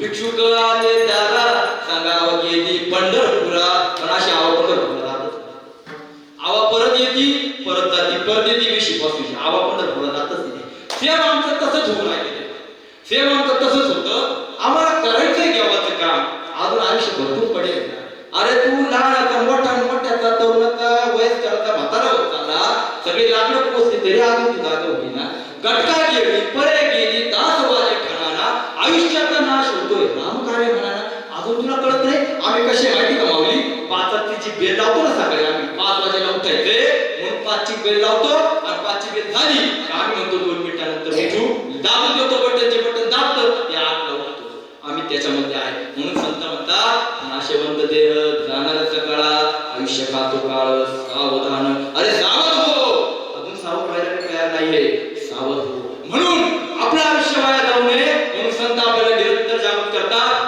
भिक्षुक आले दारा सांगावं गेली पंढरपुरा पण अशी आवा पंढरपुरा आवा परत येती परत जाती परत येती विशी पासून आवा पंढरपुरा जातच नाही सेम आमचं तसंच होऊन राहिले सेम आमचं तसंच होतं आम्हाला करायचंय देवाचं काम अजून आयुष्य भरपूर पडेल अरे तू लहान मोठ्याचा तरुणाचा वयस्कराचा म्हातारा होत चालला सगळी लाकडं पोचली तरी अजून तू जागा होती ना गटका गेली परे गेली तास वाजे ठणाना आयुष्याचा नाश होतोय राम कार्य म्हणाना अजून तुला कळत नाही आम्ही कशी माहिती कमावली पाचाची बेल लावतो ना सकाळी आम्ही 5 वाजेला उठायचे म्हणून 5ची बेल लावतो आणि 5ची बेल झाली आम्ही म्हणतो 2 मिनिटानंतर उठू दाबून देतो बटन दाबतो ते आत लावतो आम्ही त्याच्यामध्ये आहे म्हणून संत म्हणतात नाशवंत देह जाणाऱ्याचा काळा आयुष्य खातो काळ सावधान अरे सावध हो अजून सावध व्हायला तयार नाहीये सावध हो म्हणून आपलं आयुष्य वाया जाऊ नये म्हणून संत आपल्याला निरंतर जागृत करतात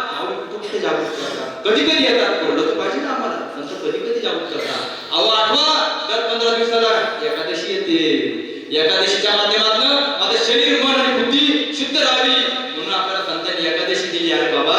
कुठे जागृत करतात कधी कधी येतात पडलं तर पाहिजे ना आम्हाला संत कधी कधी जागृत करतात अहो आठवा दर 15 दिवसाला एकादशी येते एकादशीच्या माध्यमातून माझं शरीर मन आणि बुद्धी शुद्ध राहावी म्हणून आपल्याला संतांनी एकादशी दिली अरे बाबा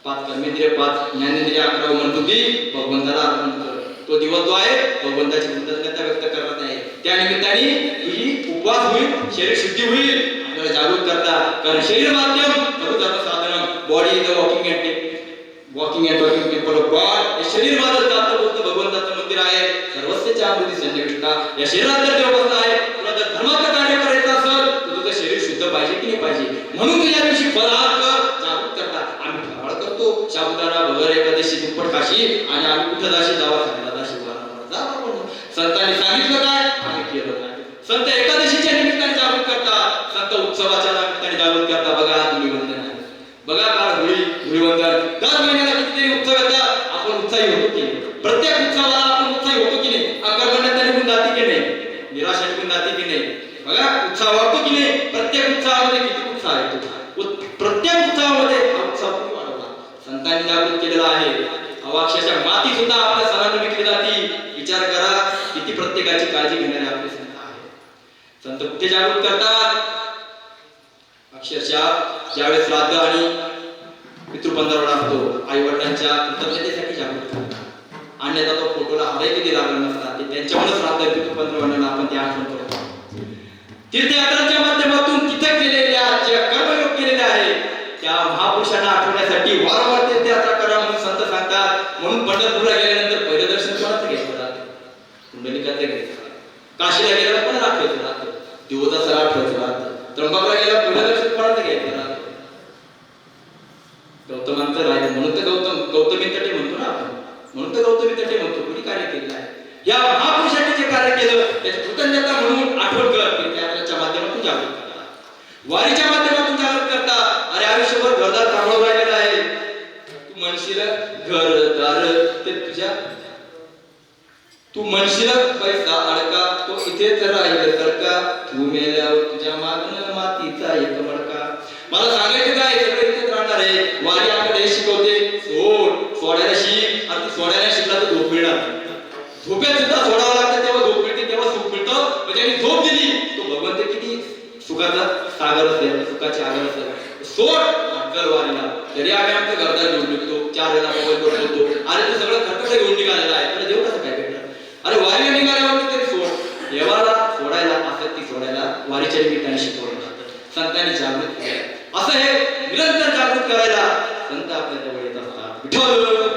5 कर्मेंद्रिय 5 ज्ञानेंद्रिय 11 मनबुद्धी भगवंताला अर्पण कर तो दिवस जो आहे भगवंताची कृतज्ञता व्यक्त करत आहे त्या निमित्ताने तुझी उपवास होईल शरीर शुद्धी होईल आपल्याला जागृत करता कारण शरीर माध्यम प्रभुताचं साधन body is walking and talking temple of God हे शरीर माझं जातं बोलतं भगवंताचं मंदिर आहे सर्वस्वच्या अमृती संजयविष्ठा या शरीरात जर देव बसला आहे तुला जर धर्माचं कार्य करायचं असेल तर तुझं शरीर शुद्ध पाहिजे की नाही पाहिजे म्हणून तुझ्या दिवशी फराळ कर जागृत करता आम्ही फराळ करतो साबुदाणा वगैरे एकादशी दुप्पट काशी आणि आम्ही कुठं जाशी जावा सांगितला जाशी संतांनी सांगितलं काय आम्ही केलं काय संत एकादशीच्या निमित्ताने जागृत करतात संत उत्सवाच्या निमित्ताने जागृत करतात बघा धुलीवंदन आहे बघा काळ धुलीवंदन दर महिन्याला कितीतरी उत्सव येतात आपण उत्साही होतो की प्रत्येक उत्सवाला आपण उत्साही होतो की नाही आकर्षणात निघून जाते की नाही निराशा निघून जाते की नाही बघा उत्साह वाटतो की नाही प्रत्येक उत्सवामध्ये किती उत्साह येतो प्रत्येक उत्सवामध्ये हा उत्साह किती वाढवला संतांनी जागृत केलेला आहे अक्षरशः माती सुद्धा आपल्या सणांना विकली जाते विचार करा किती प्रत्येकाची काळजी घेणारे आपले संत आहेत संत कुठे जागृत करतात अक्षरशः ज्यावेळेस श्राद्ध आणि पितृपंधरवडा असतो आई वडिलांच्या कृतज्ञतेसाठी जागृत करतात अन्यथा तो फोटोला हारही कधी लागला नसतात ते त्यांच्यामुळे श्राद्ध पितृपंधरवड्याला आपण ते आठवण करतो तीर्थयात्रांच्या माध्यमातून तिथे केलेल्या जे कर्मयोग केलेले आहे त्या महापुरुषांना आठवण्यासाठी वारंवार तीर्थयात्रा करा म्हणून संत सांगतात म्हणून पंढरपूरला गेल्यानंतर पहिलं दर्शन कोणाचं घ्यायचं राहतं कुंडलिकाचं घ्यायचं काशीला गेल्यावर पण आठवायचं राहतं दिवसाचं आठवायचं राहतं त्र्यंबकला गेल्यावर पहिलं दर्शन कोणाचं घ्यायचं राहतं गौतमांचं राहिलं म्हणून तर गौतमी तटे म्हणतो ना आपण म्हणून तर गौतमी तटे म्हणतो कुणी कार्य केलेलं आहे या महापुरुषांनी जे कार्य केलं त्याची कृतज्ञता म्हणून आठवण कर तीर्थयात्रेच्या माध्यमातून जागृत करता वारीच्या माध्यमातून जागृत करता अरे आयुष्यभर घरदार थांबवून राहिलेला आहे तू म्हणशील घरदार ते तुझ्या तू म्हणशील पैसा अडका तो इथेच राहील तर का तू मेल्यावर तुझ्या मागणं मातीचा एक मडका मला सांगायचं काय सगळं इथेच राहणार आहे वारी आपल्याला हे शिकवते सोडायला शिक आणि सोडायला शिकला तर झोप मिळणार झोपेत सुद्धा सोडावं लागतं तेव्हा झोप मिळते तेव्हा सुख मिळतं म्हणजे त्यांनी झोप दिली तो भगवंत किती सुखाचा सागर असेल सुखाचे आगर असेल सोड वारीला जरी आम्ही आमचं घरदार घेऊन निघतो 4 वेळा मोबाईल वर बोलतो अरे तू सगळं खर्च घेऊन निघालेला आहे तुला जेवढं काय भेटणार अरे वारीला निघाल्यावरती तरी सोड देवाला सोडायला आसक्ती सोडायला वारीच्या निमित्ताने शिकवलं जातं संतांनी जागृत केलं असं हे निरंतर जागृत करायला संत आपल्या जवळ येत असतात विठ्ठल